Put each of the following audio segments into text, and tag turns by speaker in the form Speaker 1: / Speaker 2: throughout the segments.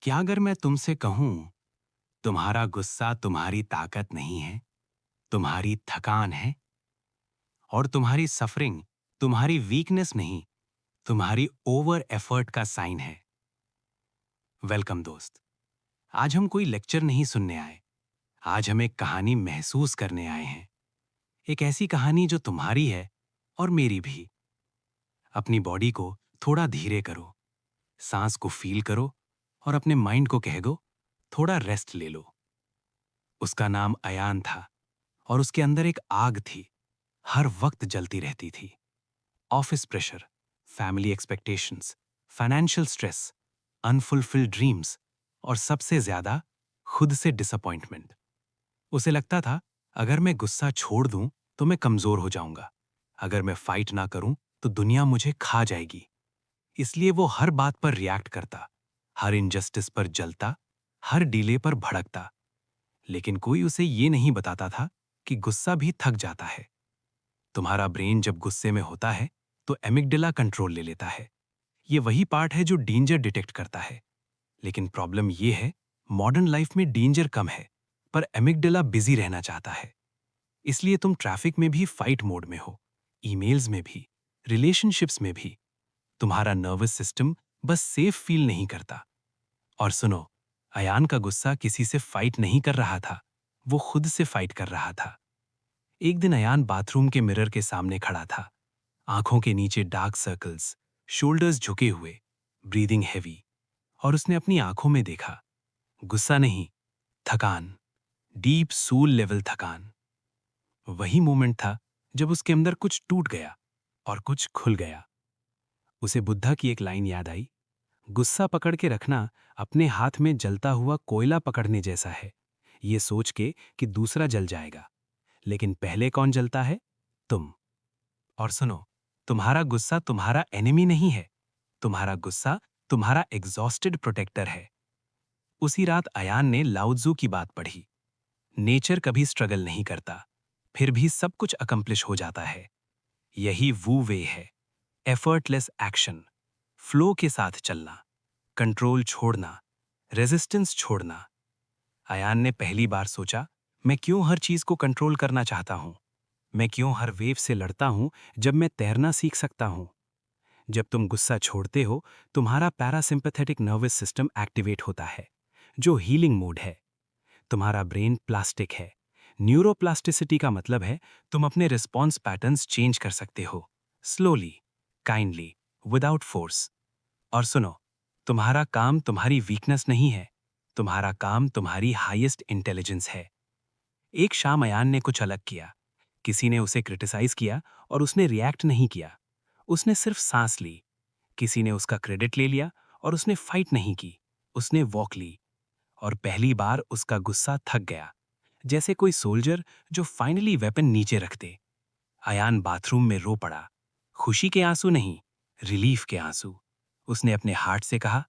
Speaker 1: क्या अगर मैं तुमसे कहूं, तुम्हारा गुस्सा तुम्हारी ताकत नहीं है, तुम्हारी थकान है, और तुम्हारी सफरिंग तुम्हारी वीकनेस नहीं, तुम्हारी ओवर एफर्ट का साइन है। वेलकम दोस्त। आज हम कोई लेक्चर नहीं सुनने आए। आज हम एक कहानी महसूस करने आए हैं। एक ऐसी कहानी जो तुम्हारी है और मेरी भी। अपनी बॉडी को थोड़ा धीरे करो, सांस को फील करो, और अपने माइंड को कह दो, थोड़ा रेस्ट ले लो। उसका नाम अयान था, और उसके अंदर एक आग थी, हर वक्त जलती रहती थी। Office pressure, family expectations, financial stress, unfulfilled dreams, और सबसे ज्यादा खुद से डिसअपॉइंटमेंट। उसे लगता था, अगर मैं गुस्सा छोड़ दूं तो मैं कमजोर हो जाऊंगा। अगर मैं फाइट ना करूं तो दुनिया मुझे खा जाएगी। इसलिए वो हर बात पर रिएक्ट करता, हर इनजस्टिस पर जलता, हर डिले पर भड़कता। लेकिन कोई उसे ये नहीं बताता था कि गुस्सा भी थक जाता है। तुम्हारा ब्रेन जब गुस्से में होता है तो एमिगडाला कंट्रोल ले लेता है। ये वही पार्ट है जो डेंजर डिटेक्ट करता है। लेकिन प्रॉब्लम ये है, मॉडर्न लाइफ में डेंजर कम है, पर एमिगडाला बिजी रहना चाहता है। इसलिए तुम ट्रैफिक में भी फाइट मोड में हो, ईमेल्स में भी, रिलेशनशिप्स में भी। तुम्हारा नर्वस सिस्टम बस सेफ फील नहीं करता। और सुनो, अयान का गुस्सा किसी से फाइट नहीं कर रहा था, वो खुद से फाइट कर रहा था। एक दिन अयान बाथरूम के मिरर के सामने खड़ा था, आंखों के नीचे डार्क सर्कल्स, शोल्डर्स झुके हुए, ब्रीदिंग हैवी। और उसने अपनी आंखों में देखा, गुस्सा नहीं, थकान, डीप सूल लेवल थकान। वही मोमेंट था जब उसके अंदर कुछ टूट गया और कुछ खुल गया। उसे बुद्धा की एक लाइन याद आई, गुस्सा पकड़ के रखना अपने हाथ में जलता हुआ कोयला पकड़ने जैसा है, ये सोच के कि दूसरा जल जाएगा। लेकिन पहले कौन जलता है? तुम। और सुनो, तुम्हारा गुस्सा तुम्हारा एनिमी नहीं है, तुम्हारा गुस्सा तुम्हारा एग्जॉस्टेड प्रोटेक्टर है। उसी रात अयान ने लाओत्जू की बात पढ़ी, नेचर कभी स्ट्रगल नहीं करता, फिर भी सब कुछ अकम्प्लिश हो जाता है। यही वू वे है, एफर्टलेस एक्शन, फ्लो के साथ चलना, कंट्रोल छोड़ना, रेजिस्टेंस छोड़ना। अयान ने पहली बार सोचा, मैं क्यों हर चीज को कंट्रोल करना चाहता हूं? मैं क्यों हर वेव से लड़ता हूं जब मैं तैरना सीख सकता हूं? जब तुम गुस्सा छोड़ते हो, तुम्हारा पैरासिम्पैथेटिक नर्वस सिस्टम एक्टिवेट होता है, जो हीलिंग मोड है। तुम्हारा ब्रेन प्लास्टिक है। न्यूरोप्लास्टिसिटी का मतलब है तुम अपने रिस्पॉन्स पैटर्न्स चेंज कर सकते हो, स्लोली, काइंडली, विदाउट फोर्स। और सुनो, तुम्हारा काम तुम्हारी वीकनेस नहीं है, तुम्हारा काम तुम्हारी हाईएस्ट इंटेलिजेंस है। एक शाम अयान ने कुछ अलग किया। किसी ने उसे क्रिटिसाइज किया और उसने रिएक्ट नहीं किया। उसने सिर्फ सांस ली। किसी ने उसका क्रेडिट ले लिया और उसने फाइट नहीं की, उसने वॉक ली। और पहली बार उसका गुस्सा थक गया, जैसे कोई सोल्जर जो फाइनली वेपन नीचे रख दे। अयान बाथरूम में रो पड़ा, खुशी के आंसू नहीं, रिलीफ के आंसू। उसने अपने हार्ट से कहा,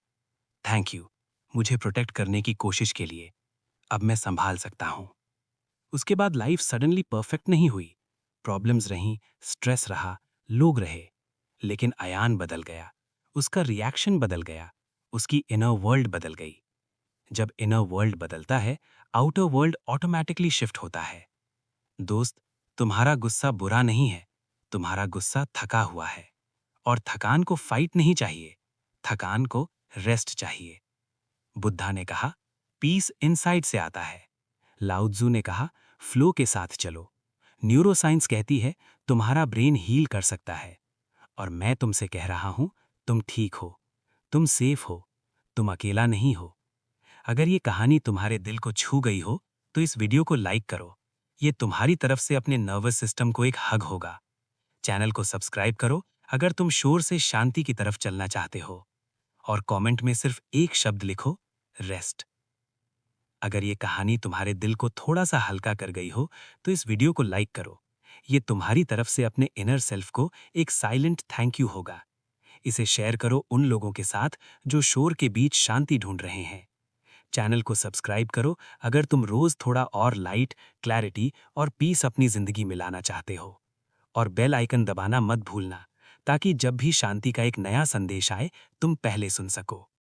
Speaker 1: थैंक यू, मुझे प्रोटेक्ट करने की कोशिश के लिए। अब मैं संभाल सकता हूं। उसके बाद लाइफ सडनली परफेक्ट नहीं हुई। प्रॉब्लम्स रहीं, स्ट्रेस रहा, लोग रहे। लेकिन अयान बदल गया, उसका रिएक्शन बदल गया, उसकी इनर वर्ल्ड बदल गई। जब इनर वर्ल्ड बदलता है, आउटर वर्ल्ड ऑटोमेटिकली शिफ्ट होता है। दोस्त, तुम्हारा गुस्सा बुरा नहीं है, तुम्हारा गुस्सा थका हुआ है। और थकान को फाइट नहीं चाहिए, थकान को रेस्ट चाहिए। बुद्धा ने कहा, पीस इनसाइड से आता है। लाओत्जू ने कहा, फ्लो के साथ चलो। न्यूरोसाइंस कहती है, तुम्हारा ब्रेन हील कर सकता है। और मैं तुमसे कह रहा हूं, तुम ठीक हो, तुम सेफ हो, तुम अकेला नहीं हो। अगर ये कहानी तुम्हारे दिल को छू गई हो, तो इस वीडियो को लाइक करो। ये तुम्हारी तरफ से अपने नर्वस सिस्टम को एक हग होगा। चैनल को सब्सक्राइब करो अगर तुम शोर से शांति की तरफ चलना चाहते हो। और कमेंट में सिर्फ एक शब्द लिखो, रेस्ट। अगर ये कहानी तुम्हारे दिल को थोड़ा सा हल्का कर गई हो, तो इस वीडियो को लाइक करो। ये तुम्हारी तरफ से अपने इनर सेल्फ को एक साइलेंट थैंक यू होगा। इसे शेयर करो उन लोगों के साथ जो शोर के बीच शांति ढूंढ रहे हैं। चैनल को सब्सक्राइब करो अगर तुम रोज थोड़ा और लाइट, क्लैरिटी और पीस अपनी जिंदगी में लाना चाहते हो। और बेल आइकन दबाना मत भूलना, ताकि जब भी शांति का एक नया संदेश आए, तुम पहले सुन सको।